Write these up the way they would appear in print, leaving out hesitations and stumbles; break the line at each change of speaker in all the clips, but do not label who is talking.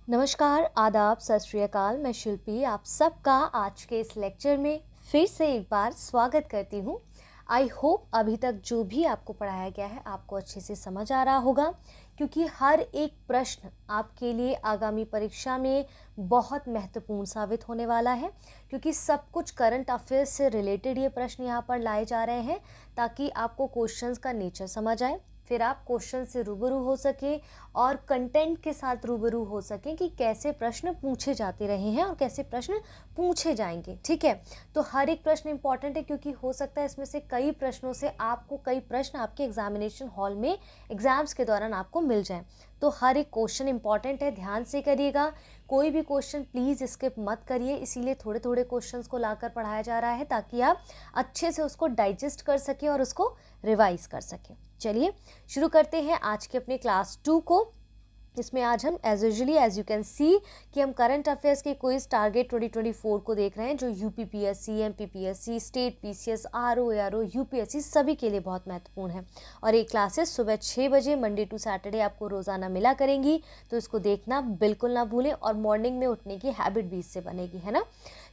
नमस्कार, आदाब, सत श्री अकाल। मैं शिल्पी आप सबका आज के इस लेक्चर में फिर से एक बार स्वागत करती हूँ। आई होप अभी तक जो भी आपको पढ़ाया गया है आपको अच्छे से समझ आ रहा होगा, क्योंकि हर एक प्रश्न आपके लिए आगामी परीक्षा में बहुत महत्वपूर्ण साबित होने वाला है, क्योंकि सब कुछ करंट अफेयर्स से रिलेटेड ये प्रश्न यहाँ पर लाए जा रहे हैं ताकि आपको क्वेश्चंस का नेचर समझ आए, फिर आप क्वेश्चन से रूबरू हो सके और कंटेंट के साथ रूबरू हो सकें कि कैसे प्रश्न पूछे जाते रहे हैं और कैसे प्रश्न पूछे जाएंगे। ठीक है, तो हर एक प्रश्न इंपॉर्टेंट है, क्योंकि हो सकता है इसमें से कई प्रश्नों से आपको कई प्रश्न आपके एग्जामिनेशन हॉल में एग्जाम्स के दौरान आपको मिल जाएं। तो हर एक क्वेश्चन इंपॉर्टेंट है, ध्यान से करिएगा। कोई भी क्वेश्चन प्लीज़ स्किप मत करिए, इसीलिए थोड़े थोड़े क्वेश्चंस को लाकर पढ़ाया जा रहा है ताकि आप अच्छे से उसको डाइजेस्ट कर सकें और उसको रिवाइज कर सकें। चलिए शुरू करते हैं आज के अपने क्लास 2 को। इसमें आज हम as usually as you can see कि हम करंट अफेयर्स के क्विज टारगेट 2024 को देख रहे हैं, जो UPPSC, MPPSC, state PCS, RO, ARO, UPSC सभी के लिए बहुत महत्वपूर्ण है। और ये क्लासेस सुबह 6 बजे मंडे टू सैटरडे आपको रोज़ाना मिला करेंगी, तो इसको देखना बिल्कुल ना भूलें और मॉर्निंग में उठने की हैबिट भी इससे बनेगी, है ना।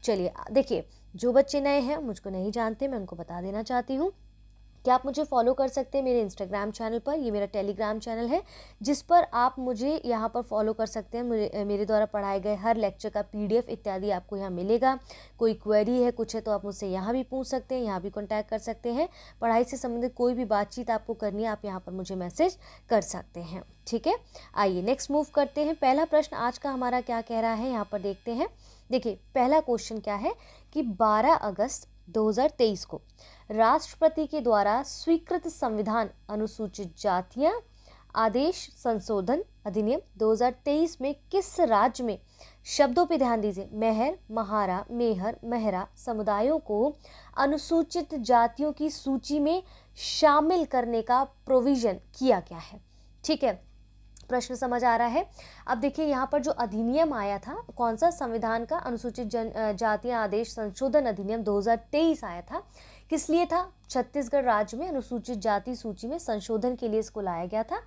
चलिए देखिए, जो बच्चे नए हैं, मुझको नहीं जानते, मैं उनको बता देना चाहती हूँ कि आप मुझे फॉलो कर सकते हैं मेरे इंस्टाग्राम चैनल पर। ये मेरा टेलीग्राम चैनल है जिस पर आप मुझे यहाँ पर फॉलो कर सकते हैं। मेरे द्वारा पढ़ाए गए हर लेक्चर का पीडीएफ इत्यादि आपको यहाँ मिलेगा। कोई क्वेरी है, कुछ है, तो आप मुझसे यहाँ भी पूछ सकते हैं, यहाँ भी कॉन्टैक्ट कर सकते हैं। पढ़ाई से संबंधित कोई भी बातचीत आपको करनी है, आप यहाँ पर मुझे मैसेज कर सकते हैं। ठीक है, आइए नेक्स्ट मूव करते हैं। पहला प्रश्न आज का हमारा क्या कह रहा है, यहाँ पर देखते हैं। देखिए पहला क्वेश्चन क्या है कि 12 अगस्त 2023 को राष्ट्रपति के द्वारा स्वीकृत संविधान अनुसूचित जातियां आदेश संशोधन अधिनियम 2023 में किस राज्य में, शब्दों पे ध्यान दीजिए, मेहर, महारा, मेहर, मेहरा समुदायों को अनुसूचित जातियों की सूची में शामिल करने का प्रोविजन किया गया है। ठीक है, प्रश्न समझ आ रहा है। अब देखिए यहाँ पर जो अधिनियम आया था, कौन सा, संविधान का अनुसूचित जातियां आदेश संशोधन अधिनियम 2023 आया था। किस लिए था? छत्तीसगढ़ राज्य में अनुसूचित जाति सूची में संशोधन के लिए इसको लाया गया था।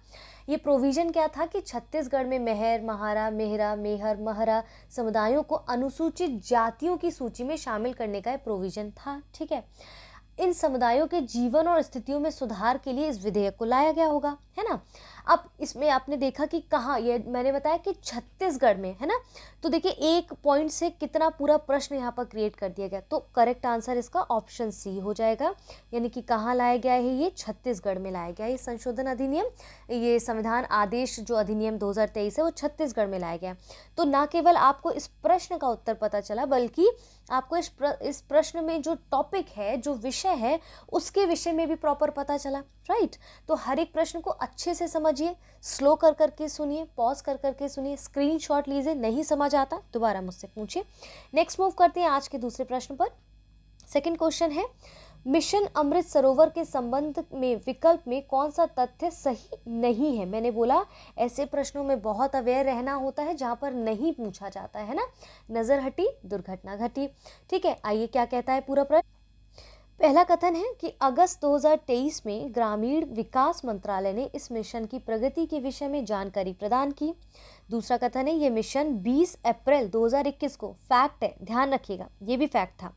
ये प्रोविजन क्या था कि छत्तीसगढ़ में मेहर, महारा, मेहरा, मेहर, महरा समुदायों को अनुसूचित जातियों की सूची में शामिल करने का प्रोविजन था। ठीक है, इन समुदायों के जीवन और स्थितियों में सुधार के लिए इस विधेयक को लाया गया होगा, है ना। अब इसमें आपने देखा कि कहाँ, ये मैंने बताया कि छत्तीसगढ़ में, है ना। तो देखिए एक पॉइंट से कितना पूरा प्रश्न यहाँ पर क्रिएट कर दिया गया, तो करेक्ट आंसर इसका ऑप्शन सी हो जाएगा। यानी कि कहाँ लाया गया है, ये छत्तीसगढ़ में लाया गया है। ये संशोधन अधिनियम, ये संविधान आदेश जो अधिनियम 2023 है वो छत्तीसगढ़ में लाया गया। तो ना केवल आपको इस प्रश्न का उत्तर पता चला, बल्कि आपको इस प्रश्न में जो टॉपिक है, जो विषय है, उसके विषय में भी प्रॉपर पता चला, राइट। तो हर एक प्रश्न को अच्छे से समझिए, स्लो कर करके सुनिए, पॉज कर करके सुनिए, स्क्रीनशॉट लीजिए, नहीं समझ आता दोबारा मुझसे पूछिए। नेक्स्ट मूव करते हैं आज के दूसरे प्रश्न पर। सेकंड क्वेश्चन है, मिशन अमृत सरोवर के संबंध में विकल्प में कौन सा तथ्य सही नहीं है। मैंने बोला ऐसे प्रश्नों में बहुत अवेयर रहना होता है जहां पर नहीं पूछा जाता है ना। नजर हटी, दुर्घटना घटी। ठीक है, आइए क्या कहता है पूरा प्रश्न। पहला कथन है कि अगस्त 2023 में ग्रामीण विकास मंत्रालय ने इस मिशन की प्रगति के विषय में जानकारी प्रदान की। दूसरा कथन है ये मिशन 20 अप्रैल 2021 को, फैक्ट है, ध्यान रखिएगा, ये भी फैक्ट था,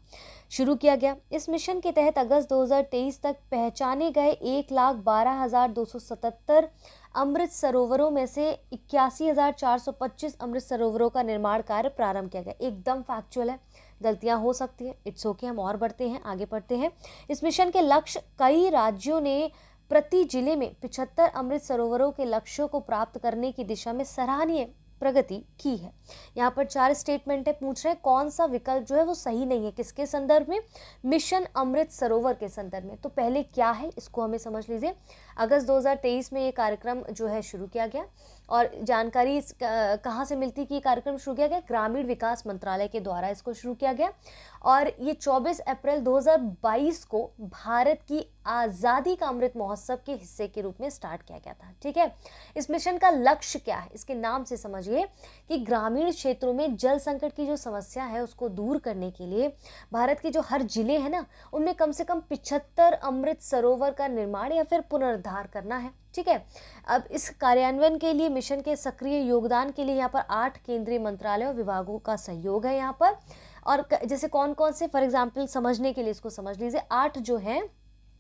शुरू किया गया। इस मिशन के तहत अगस्त 2023 तक पहचाने गए 1,12,277 अमृत सरोवरों में से 81,425 अमृत सरोवरों का निर्माण कार्य प्रारंभ किया गया। एकदम फैक्चुअल है, गलतियां हो सकती है, इट्स ओके। हम और बढ़ते हैं, आगे बढ़ते हैं। इस मिशन के लक्ष्य, कई राज्यों ने प्रति जिले में 75 अमृत सरोवरों के लक्ष्यों को प्राप्त करने की दिशा में सराहनीय प्रगति की है। यहाँ पर 4 स्टेटमेंट है, पूछ रहे हैं कौन सा विकल्प जो है वो सही नहीं है, किसके संदर्भ में, मिशन अमृत सरोवर के संदर्भ में। तो पहले क्या है इसको हमें समझ लीजिए। अगस्त 2023 में ये कार्यक्रम जो है शुरू किया गया, और जानकारी कहाँ से मिलती कि ये कार्यक्रम शुरू किया गया, ग्रामीण विकास मंत्रालय के द्वारा इसको शुरू किया गया। और ये 24 अप्रैल 2022 को भारत की आज़ादी का अमृत महोत्सव के हिस्से के रूप में स्टार्ट किया गया था। ठीक है, इस मिशन का लक्ष्य क्या है, इसके नाम से समझिए कि ग्रामीण क्षेत्रों में जल संकट की जो समस्या है उसको दूर करने के लिए भारत के जो हर जिले हैं ना, उनमें कम से कम 75 अमृत सरोवर का निर्माण या फिर पुनरुद्धार करना है। ठीक है। अब इस कार्यान्वयन के लिए मिशन के सक्रिय योगदान के लिए यहाँ पर 8 केंद्रीय मंत्रालयों और विभागों का सहयोग है यहाँ पर। और जैसे कौन कौन से, फॉर एग्जाम्पल समझने के लिए इसको समझ लीजिए, 8 जो हैं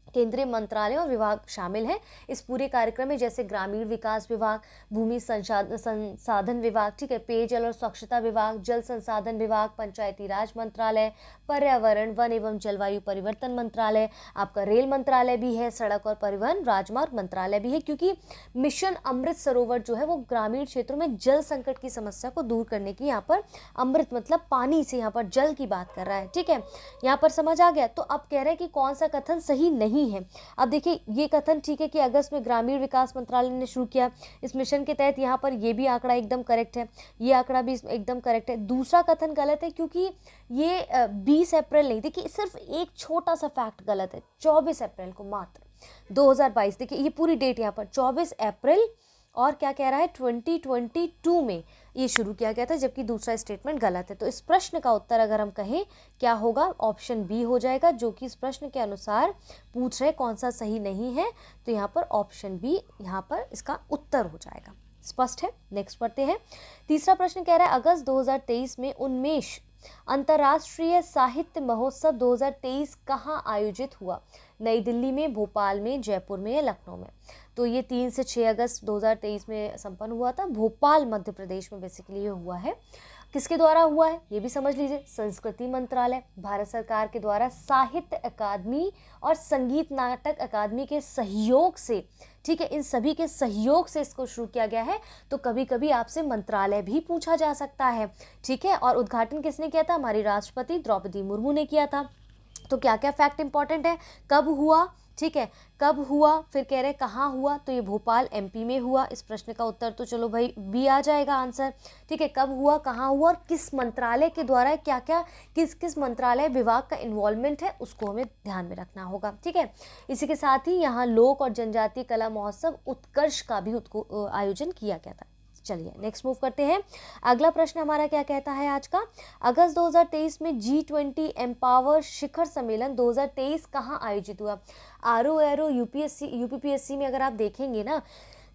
केंद्रीय मंत्रालय और विभाग शामिल हैं इस पूरे कार्यक्रम में, जैसे ग्रामीण विकास विभाग, भूमि संसाधन विभाग, ठीक है, पेयजल और स्वच्छता विभाग, जल संसाधन विभाग, पंचायती राज मंत्रालय, पर्यावरण वन एवं जलवायु परिवर्तन मंत्रालय, आपका रेल मंत्रालय भी है, सड़क और परिवहन राजमार्ग मंत्रालय भी है, क्योंकि मिशन अमृत सरोवर जो है वो ग्रामीण क्षेत्रों में जल संकट की समस्या को दूर करने की, यहाँ पर अमृत मतलब पानी से, यहाँ पर जल की बात कर रहा है, ठीक है, यहाँ पर समझ आ गया। तो अब कह रहे हैं कि कौन सा कथन सही नहीं है। अब देखिए ये कथन ठीक है कि अगस्त में ग्रामीण विकास मंत्रालय ने शुरू किया इस मिशन के तहत, यहाँ पर ये भी आंकड़ा एकदम करेक्ट है, ये आंकड़ा भी एकदम करेक्ट है। दूसरा कथन गलत है क्योंकि ये 20 अप्रैल नहीं, देखिए सिर्फ एक छोटा सा फैक्ट गलत है, 24 अप्रैल को मात्र 2022, देखिए ये पूरी डेट यहाँ पर 24 अप्रैल और क्या कह रहा है 2022 में ये शुरू किया गया था, जबकि दूसरा स्टेटमेंट गलत है। तो इस प्रश्न का उत्तर अगर हम कहें क्या होगा, ऑप्शन बी हो जाएगा, जो कि इस प्रश्न के अनुसार पूछ रहे कौन सा सही नहीं है, तो यहाँ पर ऑप्शन बी यहाँ पर इसका उत्तर हो जाएगा। स्पष्ट है। नेक्स्ट पढ़ते हैं। तीसरा प्रश्न कह रहा है अगस्त 2023 में उन्मेष अंतर्राष्ट्रीय साहित्य महोत्सव 2023 कहाँ आयोजित हुआ? नई दिल्ली में, भोपाल में, जयपुर में या लखनऊ में? तो ये 3 से 6 अगस्त 2023 में संपन्न हुआ था, भोपाल मध्य प्रदेश में बेसिकली ये हुआ है। किसके द्वारा हुआ है ये भी समझ लीजिए, संस्कृति मंत्रालय, भारत सरकार के द्वारा साहित्य अकादमी और संगीत नाटक अकादमी के सहयोग से, ठीक है, इन सभी के सहयोग से इसको शुरू किया गया है। तो कभी कभी आपसे मंत्रालय भी पूछा जा सकता है, ठीक है। और उद्घाटन किसने किया था? हमारी राष्ट्रपति द्रौपदी मुर्मू ने किया था। तो क्या क्या फैक्ट इंपॉर्टेंट है, कब हुआ, ठीक है, कब हुआ, फिर कह रहे कहाँ हुआ, तो ये भोपाल एमपी में हुआ। इस प्रश्न का उत्तर तो चलो भाई बी आ जाएगा आंसर, ठीक है। कब हुआ, कहाँ हुआ और किस मंत्रालय के द्वारा, क्या क्या किस किस मंत्रालय विभाग का इन्वॉल्वमेंट है उसको हमें ध्यान में रखना होगा, ठीक है। इसी के साथ ही यहाँ लोक और जनजातीय कला महोत्सव उत्कर्ष का भी आयोजन किया गया था। चलिए नेक्स्ट मूव करते हैं। अगला प्रश्न हमारा क्या कहता है आज का, अगस्त 2023 में G20 एम्पावर शिखर सम्मेलन 2023 कहाँ आयोजित हुआ? आरओ एरो यूपीपीएससी में अगर आप देखेंगे ना,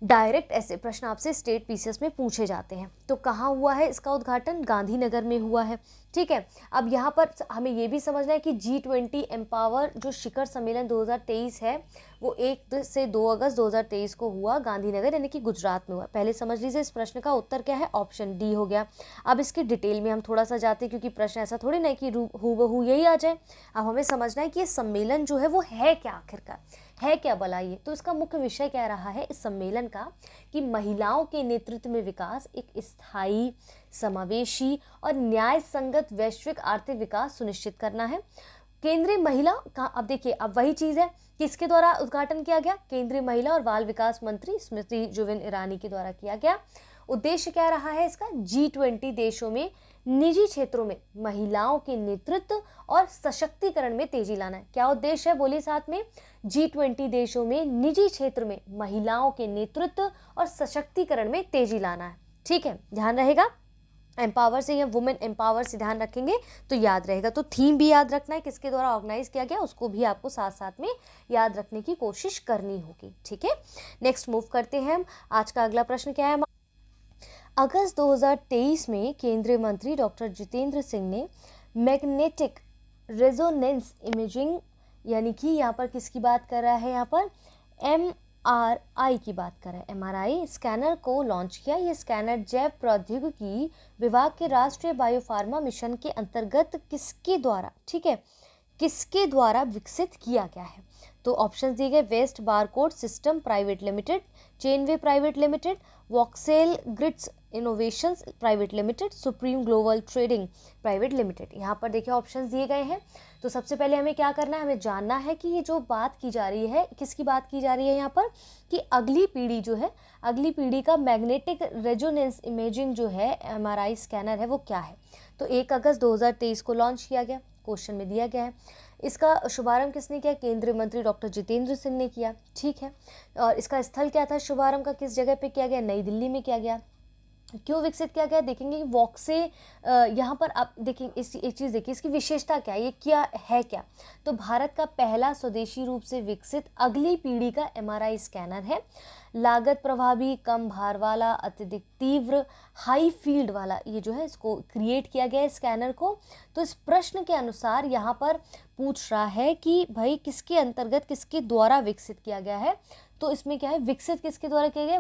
डायरेक्ट ऐसे प्रश्न आपसे स्टेट पीसीएस में पूछे जाते हैं। तो कहाँ हुआ है इसका उद्घाटन? गांधीनगर में हुआ है, ठीक है। अब यहाँ पर हमें ये भी समझना है कि G20 एम्पावर जो शिखर सम्मेलन 2023 है वो 1 से 2 अगस्त 2023 को हुआ, गांधीनगर यानी कि गुजरात में हुआ। पहले समझ लीजिए इस प्रश्न का उत्तर क्या है, ऑप्शन डी हो गया। अब इसकी डिटेल में हम थोड़ा सा जाते हैं, क्योंकि प्रश्न ऐसा थोड़ी ना कि हूबहू यही आ जाए। अब हमें समझना है कि ये सम्मेलन जो है वो है क्या, आखिरकार है क्या बताइए। तो इसका मुख्य विषय क्या रहा है इस सम्मेलन का, कि महिलाओं के नेतृत्व में विकास, एक स्थायी, समावेशी और न्याय संगत वैश्विक आर्थिक विकास सुनिश्चित करना है। केंद्रीय महिला का, अब देखिए अब वही चीज है, किसके द्वारा उद्घाटन किया गया? केंद्रीय महिला और बाल विकास मंत्री स्मृति जुबिन ईरानी के द्वारा किया गया। उद्देश्य क्या रहा है इसका? G20 देशों में निजी क्षेत्रों में महिलाओं के नेतृत्व और सशक्तिकरण में तेजी लाना है। क्या उद्देश्य है बोलिए साथ में? G20 देशों में निजी क्षेत्र में महिलाओं के नेतृत्व और सशक्तिकरण में तेजी लाना है, ठीक है, ध्यान रहेगा। एम्पावर से या वुमेन एम्पावर से ध्यान रखेंगे तो याद रहेगा। तो थीम भी याद रखना है, किसके द्वारा ऑर्गेनाइज किया गया उसको भी आपको साथ साथ में याद रखने की कोशिश करनी होगी, ठीक है। नेक्स्ट मूव करते हैं हम। आज का अगला प्रश्न क्या है? अगस्त 2023 में केंद्रीय मंत्री डॉक्टर जितेंद्र सिंह ने मैग्नेटिक रेजोनेंस इमेजिंग, यानी कि यहाँ पर किसकी बात कर रहा है, यहाँ पर MRI की बात कर रहा है, MRI स्कैनर को लॉन्च किया। ये स्कैनर जैव प्रौद्योगिकी विभाग के राष्ट्रीय बायोफार्मा मिशन के अंतर्गत किसके द्वारा, ठीक है, किसके द्वारा विकसित किया गया है? तो ऑप्शन दिए गए, West Barcode System Private Limited, Chainway Private Limited, Voxel Grids Innovations Private Limited, Supreme Global Trading Private Limited. यहाँ पर देखिए ऑप्शंस दिए गए हैं। तो सबसे पहले हमें क्या करना है, हमें जानना है कि ये जो बात की जा रही है किसकी बात की जा रही है यहाँ पर, कि अगली पीढ़ी जो है, अगली पीढ़ी का मैग्नेटिक रेजोनेंस इमेजिंग जो है MRI स्कैनर है वो क्या है। तो 1 अगस्त 2023 को लॉन्च किया गया, क्वेश्चन में दिया गया है। इसका शुभारंभ किसने किया? केंद्रीय मंत्री डॉक्टर जितेंद्र सिंह ने किया, ठीक है। और इसका स्थल क्या था शुभारंभ का, किस जगह पे किया गया? नई दिल्ली में किया गया। क्यों विकसित किया गया देखेंगे कि वॉक्से यहाँ पर आप देखेंगे एक चीज़ देखिए इसकी विशेषता क्या है, ये क्या है क्या। तो भारत का पहला स्वदेशी रूप से विकसित अगली पीढ़ी का एमआरआई स्कैनर है। लागत प्रभावी, कम भार वाला, अत्यधिक तीव्र, हाई फील्ड वाला ये जो है इसको क्रिएट किया गया है स्कैनर को। तो इस प्रश्न के अनुसार यहाँ पर पूछ रहा है कि भाई किसके अंतर्गत किसके द्वारा विकसित किया गया है। तो इसमें क्या है, विकसित किसके द्वारा किया गया है,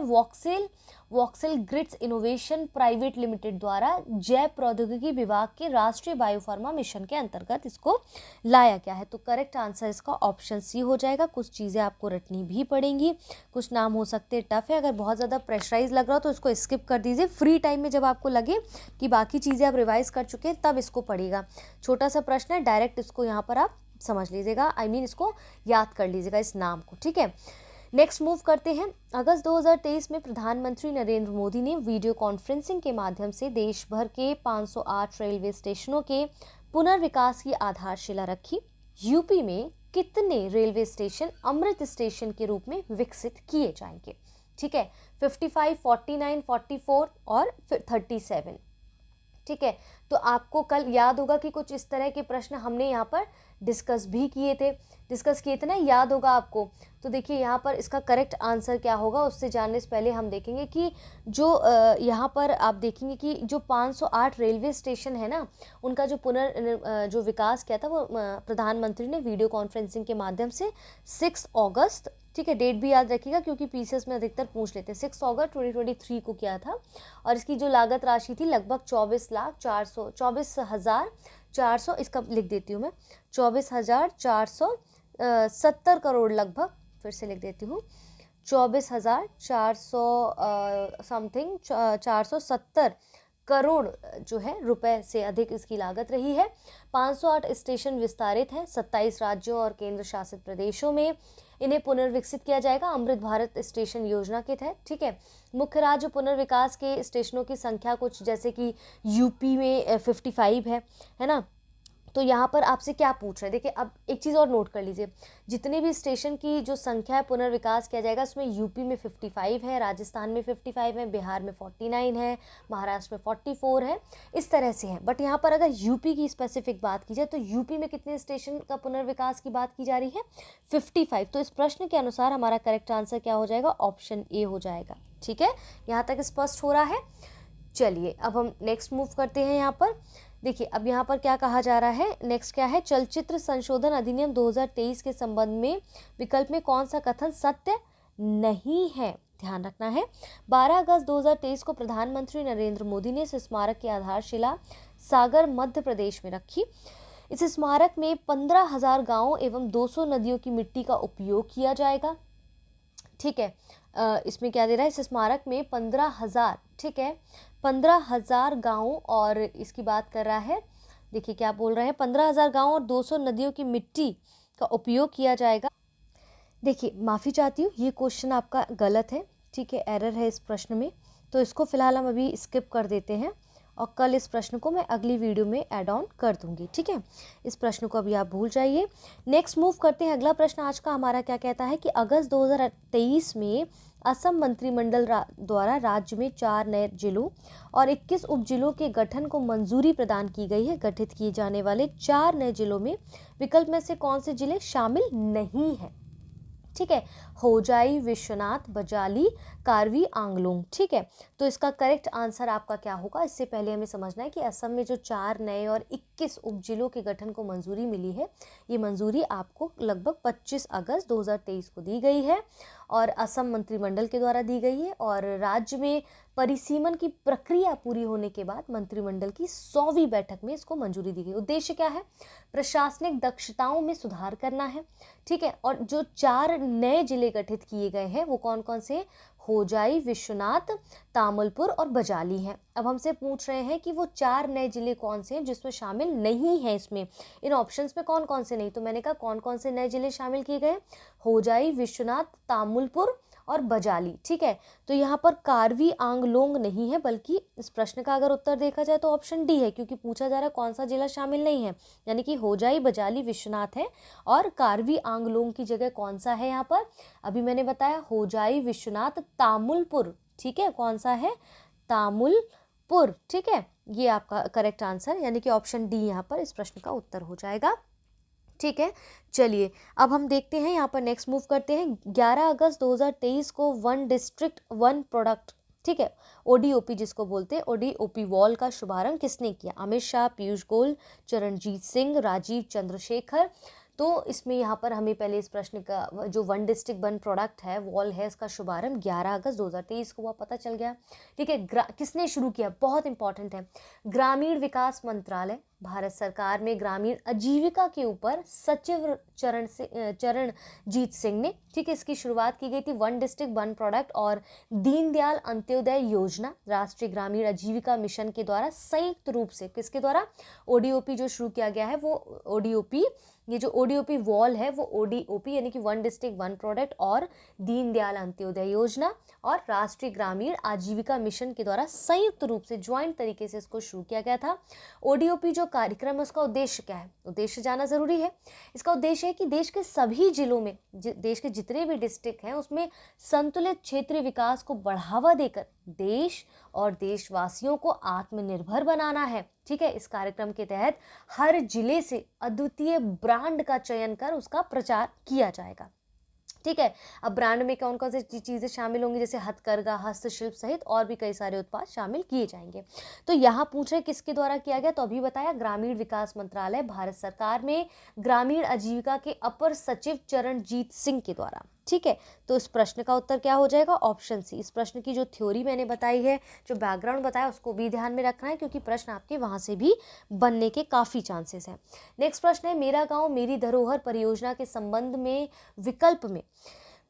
voxel grids innovation private limited द्वारा जैव प्रौद्योगिकी विभाग के राष्ट्रीय बायोफार्मा मिशन के अंतर्गत इसको लाया गया है। तो करेक्ट आंसर इसका ऑप्शन सी हो जाएगा। कुछ चीज़ें आपको रटनी भी पड़ेंगी, कुछ नाम हो सकते हैं टफ है, अगर बहुत ज़्यादा प्रेशराइज लग रहा हो तो इसको स्किप कर दीजिए। फ्री टाइम में जब आपको लगे कि बाकी चीज़ें आप रिवाइज कर चुके हैं तब इसको पढ़िएगा। छोटा सा प्रश्न है, डायरेक्ट इसको यहाँ पर आप समझ लीजिएगा, इसको याद कर लीजिएगा इस नाम को, ठीक है। नेक्स्ट मूव करते हैं। अगस्त 2023 में प्रधानमंत्री नरेंद्र मोदी ने वीडियो कॉन्फ्रेंसिंग के माध्यम से देश भर के 508 रेलवे स्टेशनों के पुनर्विकास की आधारशिला रखी। यूपी में कितने रेलवे स्टेशन अमृत स्टेशन के रूप में विकसित किए जाएंगे, ठीक है। 55, 49, 44 और 37, ठीक है। तो आपको कल याद होगा कि कुछ इस तरह के प्रश्न हमने यहाँ पर डिस्कस किए थे ना, याद होगा आपको। तो देखिए यहाँ पर इसका करेक्ट आंसर क्या होगा, उससे जानने से पहले हम देखेंगे कि जो यहाँ पर आप देखेंगे कि जो 508 रेलवे स्टेशन है ना, उनका जो विकास किया था वो प्रधानमंत्री ने वीडियो कॉन्फ्रेंसिंग के माध्यम से 6 अगस्त, ठीक है, डेट भी याद रखिएगा क्योंकि पीसीएस में अधिकतर पूछ लेते हैं, 6 अगस्त 2023 को किया था। और इसकी जो लागत राशि थी लगभग 24,400 इसका लिख देती हूँ मैं, 24,470 करोड़ लगभग, फिर से लिख देती हूँ 24,400 समथिंग 470 करोड़ जो है रुपए से अधिक इसकी लागत रही है। 508 स्टेशन विस्तारित हैं 27 राज्यों और केंद्र शासित प्रदेशों में। इन्हें पुनर्विकसित किया जाएगा अमृत भारत स्टेशन योजना के तहत, ठीक है। मुख्य राज्य पुनर्विकास के स्टेशनों की संख्या कुछ जैसे कि यूपी में 55 है ना। तो यहाँ पर आपसे क्या पूछ रहे हैं, देखिए अब एक चीज़ और नोट कर लीजिए, जितने भी स्टेशन की जो संख्या है पुनर्विकास किया जाएगा उसमें यूपी में 55 है, राजस्थान में 55 है, बिहार में 49 है, महाराष्ट्र में 44 है, इस तरह से है। बट यहाँ पर अगर यूपी की स्पेसिफिक बात की जाए तो यूपी में कितने स्टेशन का पुनर्विकास की बात की जा रही है, 55। तो इस प्रश्न के अनुसार हमारा करेक्ट आंसर क्या हो जाएगा, ऑप्शन ए हो जाएगा, ठीक है। यहाँ तक स्पष्ट हो रहा है। चलिए अब हम नेक्स्ट मूव करते हैं। यहाँ पर देखिए अब यहाँ पर क्या कहा जा रहा है, नेक्स्ट क्या है, चलचित्र संशोधन अधिनियम 2023 के संबंध में विकल्प में कौन सा कथन सत्य नहीं है, ध्यान रखना है। 12 अगस्त 2023 को प्रधानमंत्री नरेंद्र मोदी ने इस स्मारक की आधारशिला सागर मध्य प्रदेश में रखी। इस स्मारक में 15,000 गाँवों एवं 200 नदियों की मिट्टी का उपयोग किया जाएगा, ठीक है। इसमें क्या दे रहा है, इस स्मारक में 15,000, ठीक है, 15,000 गाँव और इसकी बात कर रहा है, देखिए क्या बोल रहे हैं, 15,000 गाँव और 200 नदियों की मिट्टी का उपयोग किया जाएगा। देखिए माफ़ी चाहती हूँ, ये क्वेश्चन आपका गलत है, ठीक है, एरर है इस प्रश्न में, तो इसको फिलहाल हम अभी स्किप कर देते हैं और कल इस प्रश्न को मैं अगली वीडियो में ऐड ऑन कर दूंगी, ठीक है। इस प्रश्न को अभी आप भूल जाइए। नेक्स्ट मूव करते हैं। अगला प्रश्न आज का हमारा क्या कहता है कि अगस्त 2023 में असम मंत्रिमंडल द्वारा राज्य में 4 नए जिलों और 21 उप जिलों के गठन को मंजूरी प्रदान की गई है। गठित किए जाने वाले 4 नए जिलों में विकल्प में से कौन से जिले शामिल नहीं हैं, ठीक है, होजाई, विश्वनाथ, बजाली, कार्बी आंगलोंग, ठीक है। तो इसका करेक्ट आंसर आपका क्या होगा, इससे पहले हमें समझना है कि असम में जो 4 नए और 21 उप जिलों के गठन को मंजूरी मिली है, ये मंजूरी आपको लगभग 25 अगस्त 2023 को दी गई है और असम मंत्रिमंडल के द्वारा दी गई है। और राज्य में परिसीमन की प्रक्रिया पूरी होने के बाद मंत्रिमंडल की 100वीं बैठक में इसको मंजूरी दी गई। उद्देश्य क्या है, प्रशासनिक दक्षताओं में सुधार करना है, ठीक है। और जो 4 नए जिले गठित किए गए हैं वो कौन कौन से, होजाई, विश्वनाथ, तामुलपुर और बजाली हैं। अब हमसे पूछ रहे हैं कि वो 4 नए जिले कौन से हैं जिसमें शामिल नहीं है, इसमें इन ऑप्शंस में कौन कौन से नहीं। तो मैंने कहा कौन कौन से नए जिले शामिल किए गए, होजाई, विश्वनाथ, तामुलपुर और बजाली, ठीक है। तो यहाँ पर कार्बी आंगलोंग नहीं है, बल्कि इस प्रश्न का अगर उत्तर देखा जाए तो ऑप्शन डी है, क्योंकि पूछा जा रहा है कौन सा जिला शामिल नहीं है, यानी कि होजाई, बजाली, विश्वनाथ है और कार्बी आंगलोंग की जगह कौन सा है यहाँ पर, अभी मैंने बताया होजाई, विश्वनाथ, तामुलपुर, ठीक है, कौन सा है, तामुलपुर। ठीक है, ये आपका करेक्ट आंसर यानी कि ऑप्शन डी यहाँ पर इस प्रश्न का उत्तर हो जाएगा। ठीक है, चलिए अब हम देखते हैं यहाँ पर नेक्स्ट मूव करते हैं। 11 अगस्त 2023 को वन डिस्ट्रिक्ट वन प्रोडक्ट, ठीक है, ओडीओपी जिसको बोलते हैं, ओडीओपी वॉल का शुभारंभ किसने किया? अमित शाह, पीयूष गोयल, चरणजीत सिंह, राजीव चंद्रशेखर। तो इसमें यहाँ पर हमें पहले इस प्रश्न का जो वन डिस्ट्रिक्ट वन प्रोडक्ट है वॉल है, इसका शुभारंभ 11 अगस्त 2023 को हुआ, पता चल गया। ठीक है, किसने शुरू किया? बहुत इंपॉर्टेंट है, ग्रामीण विकास मंत्रालय, भारत सरकार में ग्रामीण आजीविका के ऊपर सचिव चरणजीत सिंह ने, ठीक है, इसकी शुरुआत की गई थी। वन डिस्ट्रिक्ट वन प्रोडक्ट और दीनदयाल अंत्योदय योजना राष्ट्रीय ग्रामीण आजीविका मिशन के द्वारा संयुक्त रूप से, किसके द्वारा? ओडीओपी जो शुरू किया गया है वो ओडीओपी, ये जो ओडीओपी वॉल है वो ओडीओपी यानी कि वन डिस्ट्रिक्ट वन प्रोडक्ट और दीनदयाल अंत्योदय योजना और राष्ट्रीय ग्रामीण आजीविका मिशन के द्वारा संयुक्त रूप से ज्वाइंट तरीके से इसको शुरू किया गया था। ओडीओपी जो कार्यक्रम है उसका उद्देश्य क्या है? उद्देश्य जाना जरूरी है। इसका उद्देश्य है कि देश के सभी जिलों में, देश के जितने भी डिस्ट्रिक्ट हैं उसमें संतुलित क्षेत्रीय विकास को बढ़ावा देकर देश और देशवासियों को आत्मनिर्भर बनाना है। ठीक है, इस कार्यक्रम के तहत हर जिले से अद्वितीय ब्रांड का चयन कर उसका प्रचार किया जाएगा। ठीक है, अब ब्रांड में कौन कौन सी चीज़ें शामिल होंगी? जैसे हथकरघा, हस्तशिल्प सहित और भी कई सारे उत्पाद शामिल किए जाएंगे। तो यहाँ पूछ रहे किसके द्वारा किया गया? तो अभी बताया, ग्रामीण विकास मंत्रालय, भारत सरकार में ग्रामीण आजीविका के अपर सचिव चरणजीत सिंह के द्वारा। ठीक है, तो इस प्रश्न का उत्तर क्या हो जाएगा? Option C. इस प्रश्न की जो थ्योरी मैंने बताई है, जो बैकग्राउंड बताया, उसको भी ध्यान में रखना है क्योंकि प्रश्न आपके वहां से भी बनने के काफ़ी चांसेस हैं। नेक्स्ट प्रश्न है, मेरा गांव मेरी धरोहर परियोजना के संबंध में विकल्प में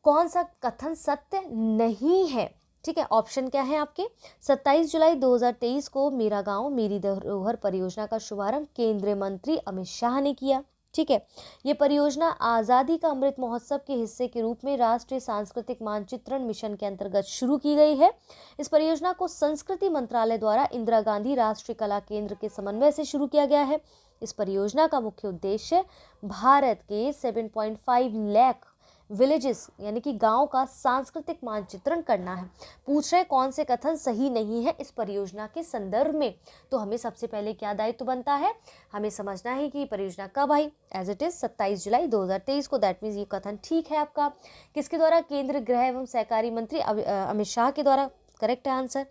कौन सा कथन सत्य नहीं है? ठीक है, ऑप्शन क्या है आपके? 27 जुलाई 2023 को मेरा गांव मेरी धरोहर परियोजना का शुभारंभ केंद्रीय मंत्री अमित शाह ने किया। ठीक है, ये परियोजना आज़ादी का अमृत महोत्सव के हिस्से के रूप में राष्ट्रीय सांस्कृतिक मानचित्रण मिशन के अंतर्गत शुरू की गई है। इस परियोजना को संस्कृति मंत्रालय द्वारा इंदिरा गांधी राष्ट्रीय कला केंद्र के समन्वय से शुरू किया गया है। इस परियोजना का मुख्य उद्देश्य भारत के 7.5 लाख विलेजेस यानी कि गांव का सांस्कृतिक मानचित्रण करना है। पूछ रहे कौन से कथन सही नहीं है इस परियोजना के संदर्भ में? तो हमें सबसे पहले क्या दायित्व बनता है? हमें समझना है कि परियोजना कब आई, एज इट इज 27 जुलाई 2023 को। दैट मीन्स ये कथन ठीक है आपका। किसके द्वारा? केंद्रीय गृह एवं सहकारी मंत्री अमित शाह के द्वारा। करेक्ट है आंसर।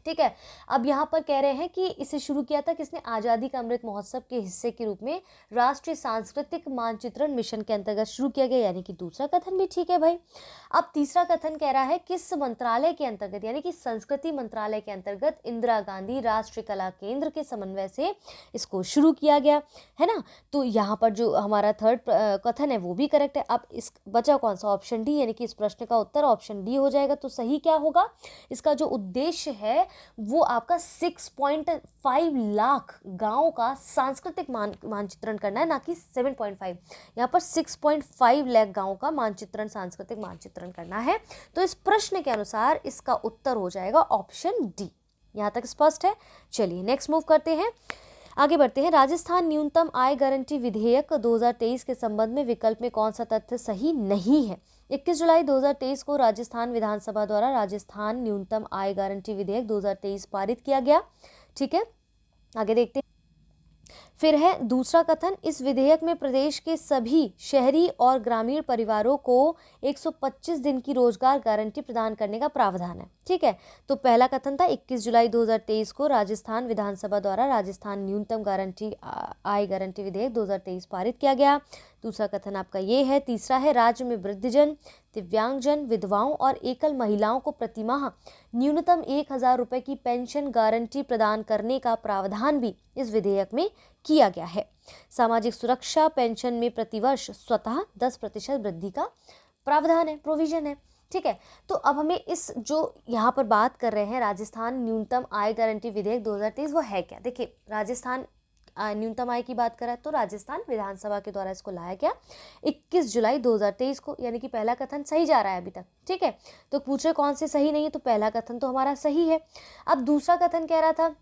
ठीक है, अब यहाँ पर कह रहे हैं कि इसे शुरू किया था किसने? आज़ादी का अमृत महोत्सव के हिस्से के रूप में राष्ट्रीय सांस्कृतिक मानचित्रण मिशन के अंतर्गत शुरू किया गया, यानी कि दूसरा कथन भी ठीक है भाई। अब तीसरा कथन कह रहा है किस मंत्रालय के अंतर्गत, यानी कि संस्कृति मंत्रालय के अंतर्गत इंदिरा गांधी राष्ट्रीय कला केंद्र के समन्वय से इसको शुरू किया गया है ना। तो यहाँ पर जो हमारा थर्ड कथन है वो भी करेक्ट है। अब इस बचा कौन सा? ऑप्शन डी, यानी कि इस प्रश्न का उत्तर ऑप्शन डी हो जाएगा। तो सही क्या होगा? इसका जो उद्देश्य है वो आपका 6.5 लाख गांव का सांस्कृतिक मानचित्रण करना है, ना कि 7.5। यहाँ पर 6.5 लाख गांव का मानचित्रण, सांस्कृतिक मानचित्रण करना है। तो इस प्रश्न के अनुसार इसका उत्तर हो जाएगा ऑप्शन डी। यहाँ तक स्पष्ट है? चलिए नेक्स्ट मूव करते हैं, आगे बढ़ते हैं। राजस्थान न्यूनतम आय गारंटी विधेयक 2023 के संबंध में विकल्प में कौन सा तथ्य सही नहीं है? 21 जुलाई 2023 को राजस्थान विधानसभा द्वारा राजस्थान न्यूनतम आय गारंटी विधेयक 2023 पारित किया गया। ठीक है, आगे देखते हैं। फिर है दूसरा कथन, इस विधेयक में प्रदेश के सभी शहरी और ग्रामीण परिवारों को 125 दिन की रोजगार गारंटी प्रदान करने का प्रावधान है। ठीक है, तो पहला कथन था 21 जुलाई 2023 को राजस्थान विधानसभा द्वारा राजस्थान न्यूनतम आय गारंटी विधेयक 2023 पारित किया गया। दूसरा कथन आपका ये है। तीसरा है, राज्य में वृद्धजन, दिव्यांगजन, विधवाओं और एकल महिलाओं को प्रतिमाह न्यूनतम 1000 रुपये की पेंशन गारंटी प्रदान करने का प्रावधान भी इस विधेयक में किया गया है। सामाजिक सुरक्षा पेंशन में प्रतिवर्ष स्वतः 10% वृद्धि का प्रावधान है, प्रोविजन है। ठीक है, तो अब हमें इस जो यहाँ पर बात कर रहे हैं राजस्थान न्यूनतम आय गारंटी विधेयक 2023 वो है क्या? देखिए, राजस्थान न्यूनतम आय की बात करें तो राजस्थान विधानसभा के द्वारा इसको लाया गया 21 जुलाई 2023 को, यानी कि पहला कथन सही जा रहा है अभी तक। ठीक है, तो पूछे कौन से सही नहीं है, तो पहला कथन तो हमारा सही है। अब दूसरा कथन कह रहा था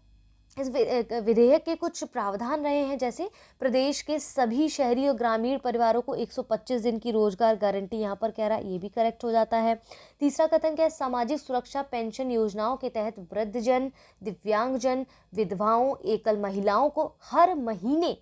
इस विधेयक के कुछ प्रावधान रहे हैं, जैसे प्रदेश के सभी शहरी और ग्रामीण परिवारों को 125 दिन की रोजगार गारंटी, यहाँ पर कह रहा है, ये भी करेक्ट हो जाता है। तीसरा कथन क्या है, सामाजिक सुरक्षा पेंशन योजनाओं के तहत वृद्धजन, दिव्यांगजन, विधवाओं, एकल महिलाओं को हर महीने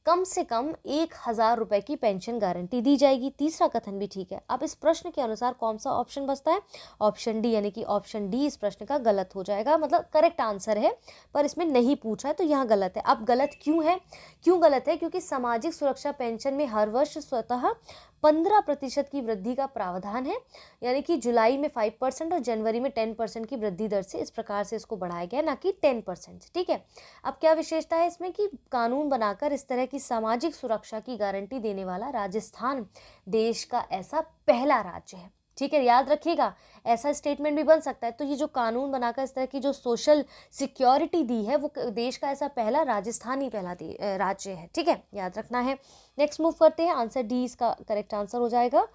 कम से कम 1,000 रुपए की पेंशन गारंटी दी जाएगी। तीसरा कथन भी ठीक है। अब इस प्रश्न के अनुसार कौन सा ऑप्शन बचता है, ऑप्शन डी, यानी कि ऑप्शन डी इस प्रश्न का गलत हो जाएगा, मतलब करेक्ट आंसर है पर इसमें नहीं पूछा है तो यहाँ गलत है। अब गलत क्यों है, क्यों गलत है, क्योंकि सामाजिक सुरक्षा पेंशन में हर वर्ष स्वतः 15% की वृद्धि का प्रावधान है, यानी कि जुलाई में 5% और जनवरी में 10% की वृद्धि दर से इस प्रकार से इसको बढ़ाया गया, ना कि 10%। ठीक है, अब क्या विशेषता है इसमें कि कानून बनाकर इस तरह की सामाजिक सुरक्षा की गारंटी देने वाला राजस्थान देश का ऐसा पहला राज्य है। ठीक है, याद रखिएगा, ऐसा स्टेटमेंट भी बन सकता है। तो ये जो कानून बनाकर इस तरह की जो सोशल सिक्योरिटी दी है वो देश का ऐसा पहला राजस्थान ही पहला राज्य है। ठीक है, याद रखना है। नेक्स्ट मूव करते हैं, आंसर डी इसका करेक्ट आंसर हो जाएगा।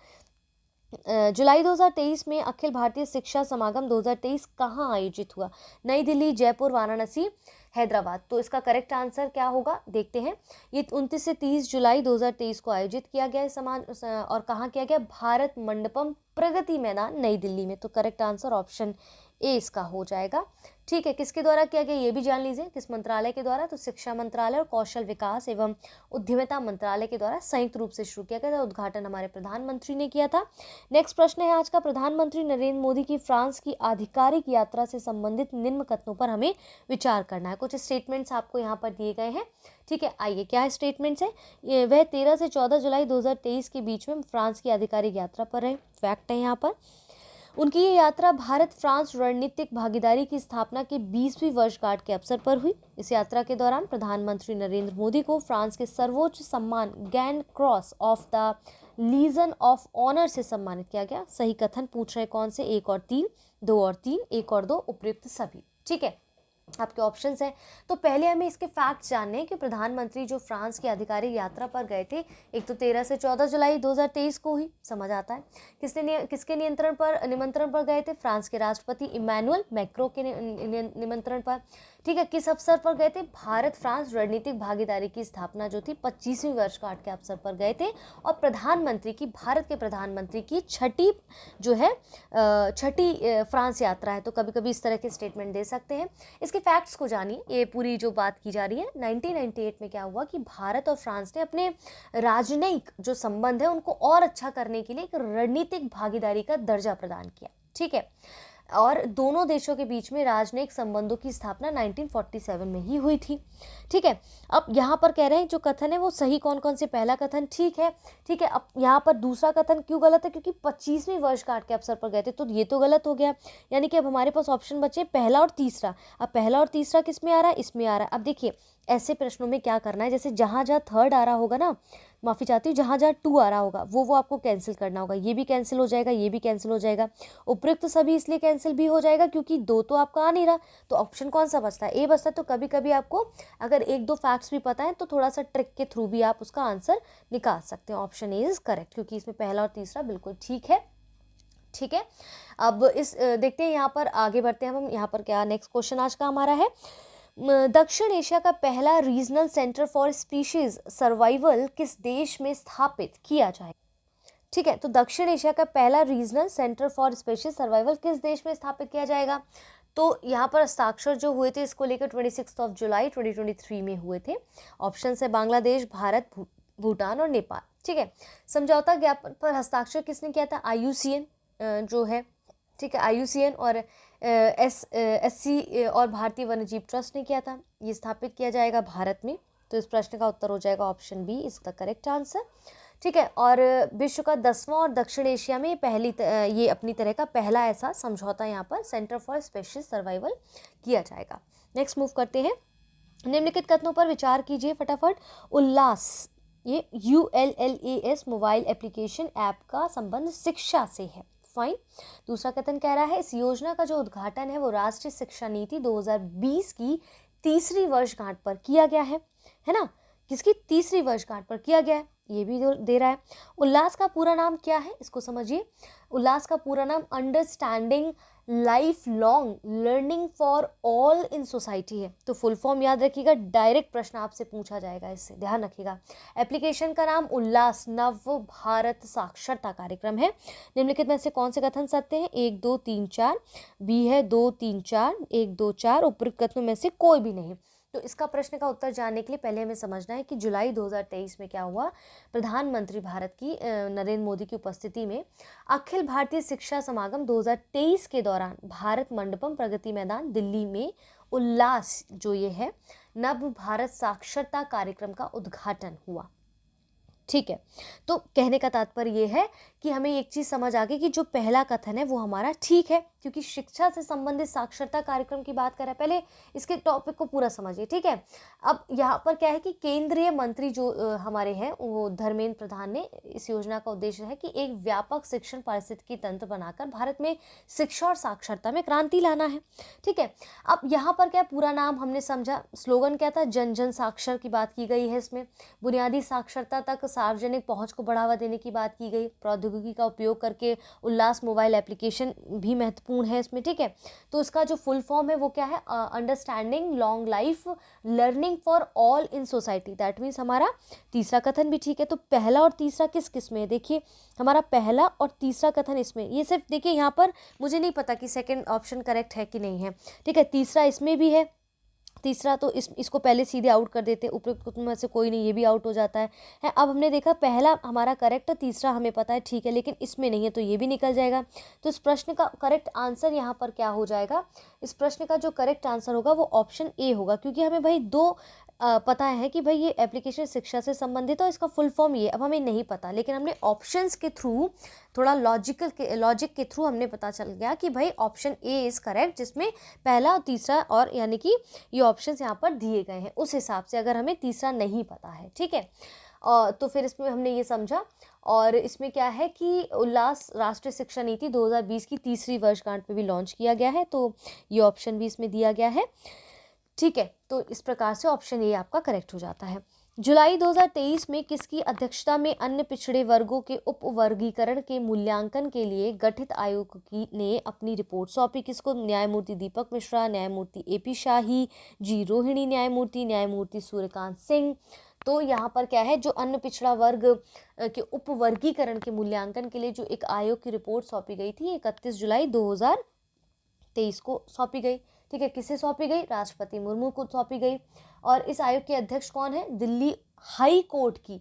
जुलाई 2023 में अखिल भारतीय शिक्षा समागम 2023 कहाँ आयोजित हुआ, नई दिल्ली, जयपुर, वाराणसी, हैदराबाद। तो इसका करेक्ट आंसर क्या होगा देखते हैं। ये 29 से 30 जुलाई 2023 को आयोजित किया गया है समाज, और कहाँ किया गया, भारत मंडपम, प्रगति मैदान, नई दिल्ली में। तो करेक्ट आंसर ऑप्शन ए इसका हो जाएगा। ठीक है, किसके द्वारा किया गया ये भी जान लीजिए, किस मंत्रालय के द्वारा, तो शिक्षा मंत्रालय और कौशल विकास एवं उद्यमिता मंत्रालय के द्वारा संयुक्त रूप से शुरू किया गया था। उद्घाटन हमारे प्रधानमंत्री ने किया था। नेक्स्ट प्रश्न है आज का, प्रधानमंत्री नरेंद्र मोदी की फ्रांस की आधिकारिक यात्रा से संबंधित निम्न कथनों पर हमें विचार करना है। कुछ स्टेटमेंट्स आपको यहाँ पर दिए गए हैं। ठीक है, आइए क्या है स्टेटमेंट्स है, वह 13 से 14 जुलाई 2023 के बीच में फ्रांस की आधिकारिक यात्रा पर है, फैक्ट है यहाँ पर। उनकी ये यात्रा भारत फ्रांस रणनीतिक भागीदारी की स्थापना के 20वीं वर्षगांठ के अवसर पर हुई। इस यात्रा के दौरान प्रधानमंत्री नरेंद्र मोदी को फ्रांस के सर्वोच्च सम्मान grand cross of the legion of honour से सम्मानित किया गया। सही कथन पूछ रहे कौन से, 1 और 3, 2 और 3, 1 और 2, उपयुक्त सभी। ठीक है, आपके ऑप्शंस हैं। तो पहले हमें इसके फैक्ट्स जानने हैं कि प्रधानमंत्री जो फ्रांस की आधिकारिक यात्रा पर गए थे, एक तो 13 से 14 जुलाई 2023 को हुई, समझ आता है। किसके निमंत्रण पर गए थे, फ्रांस के राष्ट्रपति इमैनुअल मैक्रों के निमंत्रण पर। ठीक है, किस अवसर पर गए थे, भारत फ्रांस रणनीतिक भागीदारी की स्थापना जो थी 25वीं वर्षगांठ के अवसर पर गए थे। और भारत के प्रधानमंत्री की छठी फ्रांस यात्रा है। तो कभी कभी इस तरह के स्टेटमेंट दे सकते हैं। इसके फैक्ट्स को जानिए, ये पूरी जो बात की जा रही है, 1998 में क्या हुआ कि भारत और फ्रांस ने अपने राजनयिक जो संबंध है उनको और अच्छा करने के लिए एक रणनीतिक भागीदारी का दर्जा प्रदान किया। ठीक है, और दोनों देशों के बीच में राजनयिक संबंधों की स्थापना 1947 में ही हुई थी। ठीक है, अब यहाँ पर कह रहे हैं जो कथन है वो सही कौन कौन से, पहला कथन ठीक है। ठीक है, अब यहाँ पर दूसरा कथन क्यों गलत है, क्योंकि 25वीं वर्षगांठ के अवसर पर गए थे, तो ये तो गलत हो गया। यानी कि अब हमारे पास ऑप्शन बचे पहला और तीसरा। अब पहला और तीसरा किस में आ रहा है, इसमें आ रहा है। अब देखिए ऐसे प्रश्नों में क्या करना है, जैसे जहाँ जहाँ थर्ड आ रहा होगा ना, माफ़ी चाहती हूँ, जहाँ जहाँ 2 आ रहा होगा वो आपको कैंसिल करना होगा। ये भी कैंसिल हो जाएगा, ये भी कैंसिल हो जाएगा। उपयुक्त सभी इसलिए कैंसिल भी हो जाएगा क्योंकि 2 तो आपका आ नहीं रहा, तो ऑप्शन कौन सा बचता है, ए बचता है। तो कभी कभी आपको अगर 1-2 फैक्ट्स भी पता है तो थोड़ा सा ट्रिक के थ्रू भी आप उसका आंसर निकाल सकते हैं। ऑप्शन ए इज करेक्ट, क्योंकि इसमें पहला और तीसरा बिल्कुल ठीक है। ठीक है, अब इस देखते हैं यहाँ पर आगे बढ़ते हैं हम। यहाँ पर क्या नेक्स्ट क्वेश्चन आज का हमारा है, दक्षिण एशिया का पहला regional centre for species survival किस देश में स्थापित किया जाए। ठीक है, तो दक्षिण एशिया का पहला regional centre for species survival किस देश में स्थापित किया जाएगा। तो यहाँ पर हस्ताक्षर जो हुए थे इसको लेकर 26 जुलाई 2023 में हुए थे। ऑप्शन है बांग्लादेश, भारत, भूटान और नेपाल। ठीक है, समझौता ज्ञापन पर हस्ताक्षर किसने किया था, IUCN जो है। ठीक है, IUCN और SC और भारतीय वन्यजीव ट्रस्ट ने किया था। ये स्थापित किया जाएगा भारत में। तो इस प्रश्न का उत्तर हो जाएगा ऑप्शन बी इसका करेक्ट आंसर। ठीक है, और विश्व का 10वां और दक्षिण एशिया में ये अपनी तरह का पहला ऐसा समझौता यहाँ पर सेंटर फॉर स्पीशीज सर्वाइवल किया जाएगा। नेक्स्ट मूव करते हैं, निम्नलिखित कथनों पर विचार कीजिए फटाफट। उल्लास, ये ULLAS मोबाइल एप्लीकेशन ऐप का संबंध शिक्षा से है, फाइन। दूसरा कथन कह रहा है इस योजना का जो उद्घाटन है वो राष्ट्रीय शिक्षा नीति 2020 की तीसरी वर्षगांठ पर किया गया है ना, किसकी तीसरी वर्षगांठ पर किया गया है, ये भी दे रहा है। उल्लास का पूरा नाम क्या है, इसको समझिए। उल्लास का पूरा नाम understanding life long learning for all in society है। तो फुल फॉर्म याद रखिएगा, डायरेक्ट प्रश्न आपसे पूछा जाएगा, इससे ध्यान रखिएगा। एप्लीकेशन का नाम उल्लास नव भारत साक्षरता कार्यक्रम है। निम्नलिखित में से कौन से कथन सत्य हैं? 1 2 3 4, बी है 2 3 4, 1 2 4, उपरोक्त कथनों में से कोई भी नहीं। तो इसका प्रश्न का उत्तर जानने के लिए पहले हमें समझना है कि जुलाई 2023 में क्या हुआ। प्रधानमंत्री भारत की नरेंद्र मोदी की उपस्थिति में अखिल भारतीय शिक्षा समागम 2023 के दौरान भारत मंडपम प्रगति मैदान दिल्ली में उल्लास जो ये है नव भारत साक्षरता कार्यक्रम का उद्घाटन हुआ। ठीक है, तो कहने का तात्पर्य ये है कि हमें एक चीज़ समझ आ गई कि जो पहला कथन है वो हमारा ठीक है, क्योंकि शिक्षा से संबंधित साक्षरता कार्यक्रम की बात कर रहे हैं। पहले इसके टॉपिक को पूरा समझिए, ठीक है। अब यहाँ पर क्या है कि केंद्रीय मंत्री जो हमारे हैं वो धर्मेंद्र प्रधान ने इस योजना का उद्देश्य है कि एक व्यापक शिक्षण पारिस्थितिकी तंत्र बनाकर भारत में शिक्षा और साक्षरता में क्रांति लाना है। ठीक है, अब यहाँ पर क्या पूरा नाम हमने समझा, स्लोगन क्या था, जन जन साक्षर की बात की गई है इसमें। बुनियादी साक्षरता तक सार्वजनिक पहुंच को बढ़ावा देने की बात की गई। प्रौद्योगिकी का उपयोग करके उल्लास मोबाइल एप्लीकेशन भी महत्वपूर्ण है इसमें। ठीक है, तो इसका जो फुल फॉर्म है वो क्या है, understanding long life learning for all in society. That means हमारा तीसरा कथन भी ठीक है। तो पहला और तीसरा किस किस में है, देखिए हमारा पहला और तीसरा कथन इसमें, ये सिर्फ देखिए यहाँ पर मुझे नहीं पता कि सेकेंड ऑप्शन करेक्ट है कि नहीं है। ठीक है, तीसरा इसमें भी है, तीसरा तो इसको पहले सीधे आउट कर देते हैं, उपयुक्त कथनों में से कोई नहीं, ये भी आउट हो जाता है। अब हमने देखा पहला हमारा करेक्ट है, तीसरा हमें पता है ठीक है, लेकिन इसमें नहीं है तो ये भी निकल जाएगा। तो इस प्रश्न का करेक्ट आंसर यहाँ पर क्या हो जाएगा, इस प्रश्न का जो करेक्ट आंसर होगा वो ऑप्शन ए होगा, क्योंकि हमें भाई दो पता है कि भाई ये एप्लीकेशन शिक्षा से संबंधित है और इसका फुल फॉर्म ये, अब हमें नहीं पता, लेकिन हमने ऑप्शंस के थ्रू थोड़ा लॉजिक के थ्रू हमने पता चल गया कि भाई ऑप्शन ए इज़ करेक्ट, जिसमें पहला और तीसरा और यानी कि ये ऑप्शंस यहाँ पर दिए गए हैं उस हिसाब से, अगर हमें तीसरा नहीं पता है। ठीक है, तो फिर इसमें हमने ये समझा। और इसमें क्या है कि उल्लास राष्ट्रीय शिक्षा नीति 2020 की तीसरी वर्षगांठ पे भी लॉन्च किया गया है, तो ये ऑप्शन भी इसमें दिया गया है। ठीक है, तो इस प्रकार से ऑप्शन ए आपका करेक्ट हो जाता है। जुलाई 2023 में किसकी अध्यक्षता में अन्य पिछड़े वर्गों के उपवर्गीकरण के मूल्यांकन के लिए गठित आयोग की ने अपनी रिपोर्ट सौंपी? किसको? न्यायमूर्ति दीपक मिश्रा, न्यायमूर्ति एपी शाही, जी रोहिणी न्यायमूर्ति, न्यायमूर्ति सूर्यकांत सिंह। तो यहाँ पर क्या है, जो अन्य पिछड़ा वर्ग के उपवर्गीकरण के मूल्यांकन के लिए जो एक आयोग की रिपोर्ट सौंपी गई थी 31 जुलाई 2023 को सौंपी गई। ठीक है, किसे सौंपी गई? राष्ट्रपति मुर्मू को सौंपी गई। और इस आयोग के अध्यक्ष कौन है? दिल्ली हाई कोर्ट की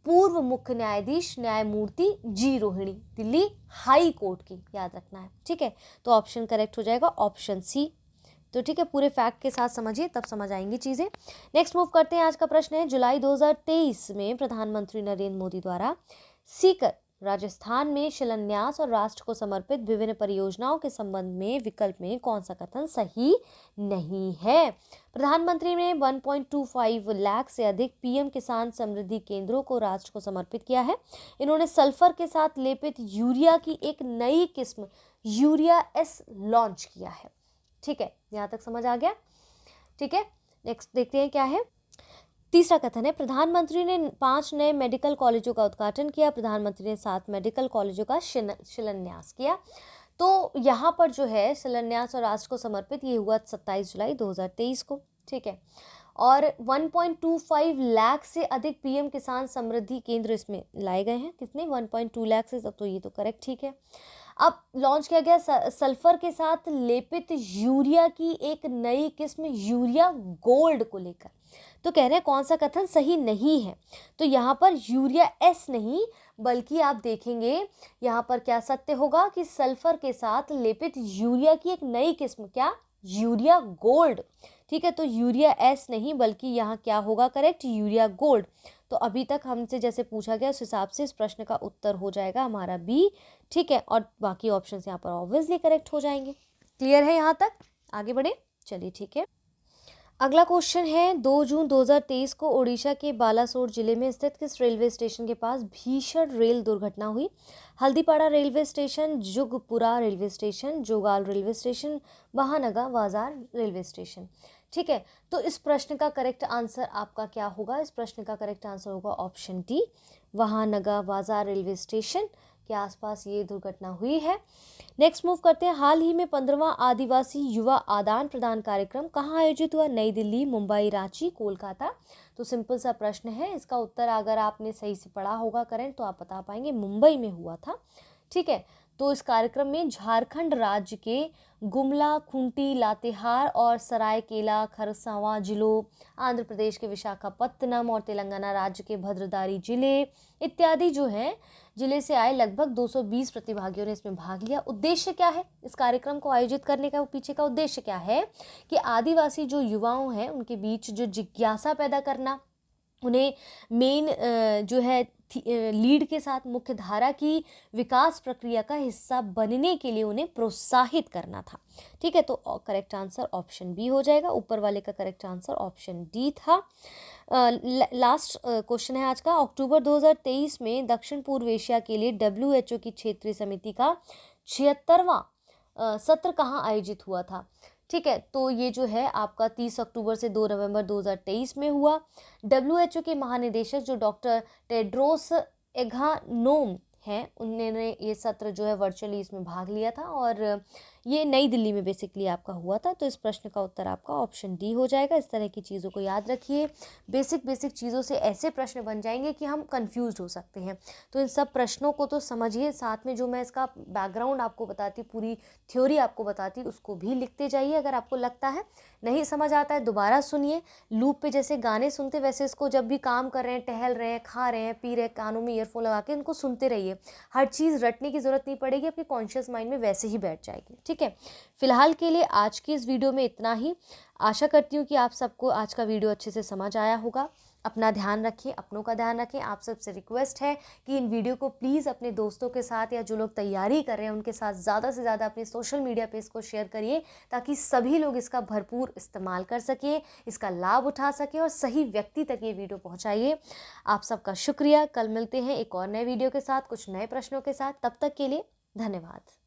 पूर्व मुख्य न्यायाधीश न्यायमूर्ति जी रोहिणी, दिल्ली हाई कोर्ट की, याद रखना है। ठीक है, तो ऑप्शन करेक्ट हो जाएगा ऑप्शन सी। तो ठीक है, पूरे फैक्ट के साथ समझिए तब समझ आएंगी चीज़ें। नेक्स्ट मूव करते हैं। आज का प्रश्न है, जुलाई 2023 में प्रधानमंत्री नरेंद्र मोदी द्वारा सीकर राजस्थान में शिलान्यास और राष्ट्र को समर्पित विभिन्न परियोजनाओं के संबंध में विकल्प में कौन सा कथन सही नहीं है? प्रधानमंत्री ने 1.25 लाख से अधिक पीएम किसान समृद्धि केंद्रों को राष्ट्र को समर्पित किया है। इन्होंने सल्फर के साथ लेपित यूरिया की एक नई किस्म यूरिया एस लॉन्च किया है। ठीक है, यहाँ तक समझ आ गया? ठीक है, नेक्स्ट देखते हैं क्या है। तीसरा कथन है, प्रधानमंत्री ने 5 नए मेडिकल कॉलेजों का उद्घाटन किया। प्रधानमंत्री ने 7 मेडिकल कॉलेजों का शिलान्यास किया। तो यहाँ पर जो है शिलान्यास और राष्ट्र को समर्पित ये हुआ 27 जुलाई 2023 को। ठीक है, और 1.25 लाख से अधिक पीएम किसान समृद्धि केंद्र इसमें लाए गए हैं। कितने? 1.2 लाख से, तो ये तो करेक्ट ठीक है। अब लॉन्च किया गया सल्फर के साथ लेपित यूरिया की एक नई किस्म यूरिया गोल्ड को लेकर। तो कह रहे हैं कौन सा कथन सही नहीं है? तो यहाँ पर यूरिया एस नहीं, बल्कि आप देखेंगे यहाँ पर क्या सत्य होगा कि सल्फर के साथ लेपित यूरिया की एक नई किस्म, क्या? Urea gold. ठीक है, तो यूरिया एस नहीं बल्कि यहाँ क्या होगा करेक्ट? Urea gold. तो अभी तक हमसे जैसे पूछा गया उस हिसाब से इस प्रश्न का उत्तर हो जाएगा हमारा बी। ठीक है, और बाकी ऑप्शंस यहाँ पर ऑब्वियसली करेक्ट हो जाएंगे। क्लियर है यहाँ तक? आगे बढ़े, चलिए ठीक है। अगला क्वेश्चन है, 2 जून 2023 को ओडिशा के बालासोर जिले में स्थित किस रेलवे स्टेशन के पास भीषण रेल दुर्घटना हुई? Haldipara railway station, Jugpura railway station, Jogal railway station, Mahanaga बाजार रेलवे स्टेशन। ठीक है, तो इस प्रश्न का करेक्ट आंसर आपका क्या होगा? इस प्रश्न का करेक्ट आंसर होगा ऑप्शन डी, महानगा बाजार रेलवे स्टेशन। के आसपास ये दुर्घटना हुई है। नेक्स्ट मूव करते हैं। हाल ही में 15वां आदिवासी युवा आदान प्रदान कार्यक्रम कहाँ आयोजित हुआ? नई दिल्ली, मुंबई, रांची, कोलकाता। तो सिंपल सा प्रश्न है, इसका उत्तर अगर आपने सही से पढ़ा होगा करंट तो आप बता पाएंगे, मुंबई में हुआ था। ठीक है, तो इस कार्यक्रम में झारखंड राज्य के गुमला, खूंटी, लातेहार और सरायकेला खरसावां जिलों, आंध्र प्रदेश के विशाखापत्तनम और तेलंगाना राज्य के भद्रदारी जिले इत्यादि जो हैं जिले से आए लगभग 220 प्रतिभागियों ने इसमें भाग लिया। उद्देश्य क्या है इस कार्यक्रम को आयोजित करने का? पीछे का उद्देश्य क्या है कि आदिवासी जो युवाओं हैं उनके बीच जो जिज्ञासा पैदा करना, उन्हें मेन जो है लीड के साथ मुख्य धारा की विकास प्रक्रिया का हिस्सा बनने के लिए उन्हें प्रोत्साहित करना था। ठीक है, तो करेक्ट आंसर ऑप्शन बी हो जाएगा। ऊपर वाले का करेक्ट आंसर ऑप्शन डी था। लास्ट क्वेश्चन है आज का। अक्टूबर 2023 में दक्षिण पूर्व एशिया के लिए WHO की क्षेत्रीय समिति का 76वां सत्र कहाँ आयोजित हुआ था? ठीक है, तो ये जो है आपका 30 अक्टूबर से 2 नवंबर 2023 में हुआ। WHO के महानिदेशक जो डॉक्टर टेड्रोस एघानोम हैं, उन्होंने ये सत्र जो है वर्चुअली इसमें भाग लिया था और ये नई दिल्ली में बेसिकली आपका हुआ था। तो इस प्रश्न का उत्तर आपका ऑप्शन डी हो जाएगा। इस तरह की चीज़ों को याद रखिए। बेसिक चीज़ों से ऐसे प्रश्न बन जाएंगे कि हम कंफ्यूज हो सकते हैं, तो इन सब प्रश्नों को तो समझिए, साथ में जो मैं इसका बैकग्राउंड आपको बताती, पूरी थ्योरी आपको बताती, उसको भी लिखते जाइए। अगर आपको लगता है नहीं समझ आता है दोबारा सुनिए, लूप पे जैसे गाने सुनते वैसे इसको जब भी काम कर रहे हैं, टहल रहे हैं, खा रहे हैं, पी रहे हैं, कानों में ईयरफोन लगा के इनको सुनते रहिए। हर चीज़ रटने की ज़रूरत नहीं पड़ेगी, आपके कॉन्शियस माइंड में वैसे ही बैठ जाएगी। ठीक है, फिलहाल के लिए आज की इस वीडियो में इतना ही। आशा करती हूँ कि आप सबको आज का वीडियो अच्छे से समझ आया होगा। अपना ध्यान रखें, अपनों का ध्यान रखें। आप सबसे रिक्वेस्ट है कि इन वीडियो को प्लीज़ अपने दोस्तों के साथ या जो लोग तैयारी कर रहे हैं उनके साथ ज़्यादा से ज़्यादा अपने सोशल मीडिया पे इसको शेयर करिए, ताकि सभी लोग इसका भरपूर इस्तेमाल कर सकें, इसका लाभ उठा सकें और सही व्यक्ति तक ये वीडियो पहुँचाइए। आप सबका शुक्रिया। कल मिलते हैं एक और नए वीडियो के साथ, कुछ नए प्रश्नों के साथ। तब तक के लिए धन्यवाद।